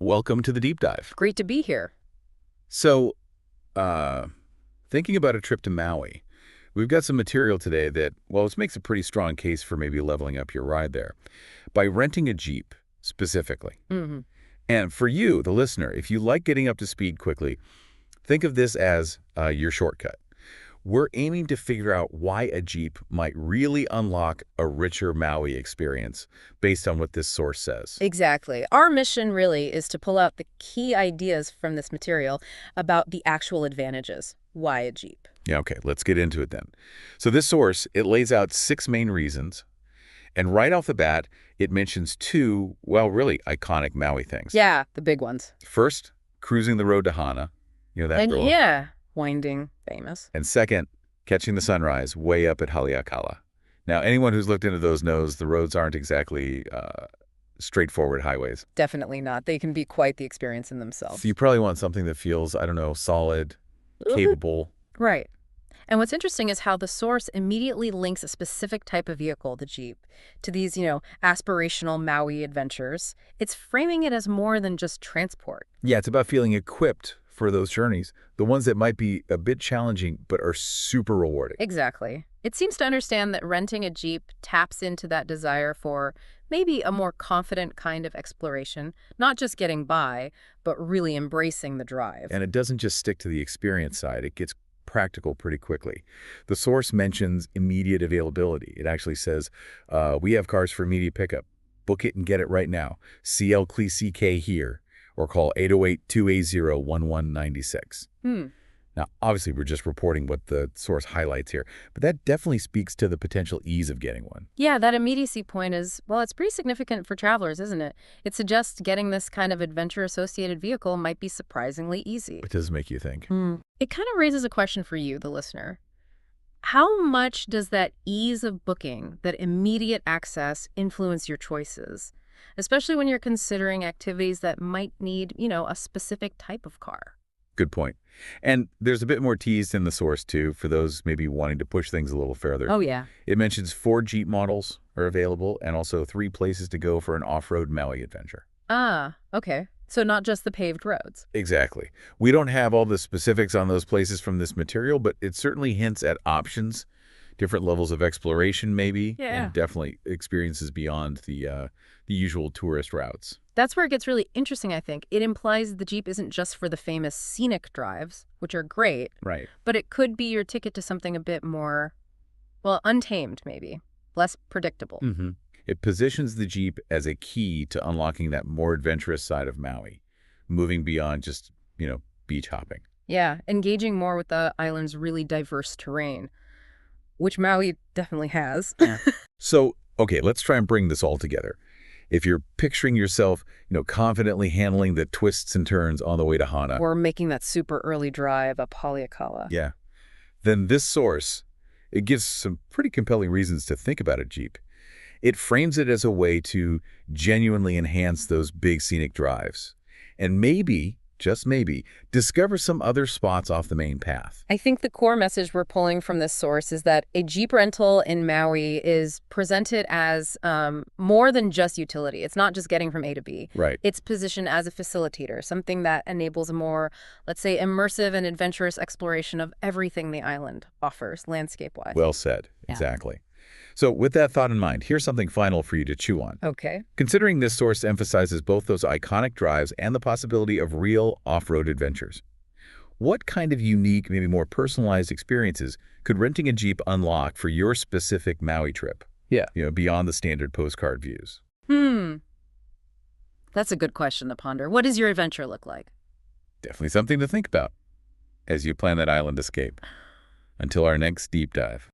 Welcome to the deep dive. Great to be here. So, uh, thinking about a trip to Maui, we've got some material today that, well, this makes a pretty strong case for maybe leveling up your ride there by renting a Jeep specifically. Hmm. And for you, the listener, if you like getting up to speed quickly, think of this as your shortcut. We're aiming to figure out why a Jeep might really unlock a richer Maui experience based on what this source says. Exactly. Our mission really is to pull out the key ideas from this material about the actual advantages. Why a Jeep? Yeah, okay, let's get into it then. So this source, it lays out 6 main reasons, and right off the bat, it mentions 2, well, really iconic Maui things. Yeah, the big ones. First, cruising the road to Hana, that And girl. yeah, winding, famous. And second, catching the sunrise way up at Haleakala. Now, anyone who's looked into those knows the roads aren't exactly straightforward highways. Definitely not. They can be quite the experience in themselves. So you probably want something that feels, I don't know, solid, capable. Right. And what's interesting is how the source immediately links a specific type of vehicle, the Jeep, to these, aspirational Maui adventures. It's framing it as more than just transport. Yeah, it's about feeling equipped for those journeys, the ones that might be a bit challenging but are super rewarding. Exactly. It seems to understand that renting a Jeep taps into that desire for maybe a more confident kind of exploration, not just getting by, but really embracing the drive. And it doesn't just stick to the experience side. It gets practical pretty quickly. The source mentions immediate availability. It actually says, we have cars for immediate pickup. Book it and get it right now. CLCK here, or call 808-280-1196. Now, obviously, we're just reporting what the source highlights here, but that definitely speaks to the potential ease of getting one. Yeah, that immediacy point is, well, it's pretty significant for travelers, isn't it? It suggests getting this kind of adventure-associated vehicle might be surprisingly easy. It does make you think. It kind of raises a question for you, the listener. How much does that ease of booking, that immediate access, influence your choices? Especially when you're considering activities that might need, a specific type of car. Good point. And there's a bit more teased in the source, too, for those maybe wanting to push things a little further. Oh, yeah. It mentions 4 Jeep models are available and also 3 places to go for an off-road Maui adventure. Ah, okay. So not just the paved roads. Exactly. We don't have all the specifics on those places from this material, but it certainly hints at options, different levels of exploration maybe, and definitely experiences beyond the usual tourist routes. That's where it gets really interesting, I think. It implies the Jeep isn't just for the famous scenic drives, which are great, Right. but it could be your ticket to something a bit more, well, untamed maybe, less predictable. It positions the Jeep as a key to unlocking that more adventurous side of Maui, moving beyond just, beach hopping. Yeah, engaging more with the island's really diverse terrain, which Maui definitely has. So, okay, let's try and bring this all together. If you're picturing yourself, confidently handling the twists and turns on the way to Hana, Or making that super early drive up Haleakala. yeah, then this source, it gives some pretty compelling reasons to think about a Jeep. It frames it as a way to genuinely enhance those big scenic drives and maybe, just maybe, discover some other spots off the main path. I think the core message we're pulling from this source is that a Jeep rental in Maui is presented as more than just utility. It's not just getting from A to B. Right. It's positioned as a facilitator, something that enables a more, let's say, immersive and adventurous exploration of everything the island offers, landscape-wise. Well said. Yeah. Exactly. So with that thought in mind, here's something final for you to chew on. Okay. Considering this source emphasizes both those iconic drives and the possibility of real off-road adventures, what kind of unique, maybe more personalized experiences could renting a Jeep unlock for your specific Maui trip? Yeah. Beyond the standard postcard views. That's a good question to ponder. What does your adventure look like? Definitely something to think about as you plan that island escape. Until our next deep dive.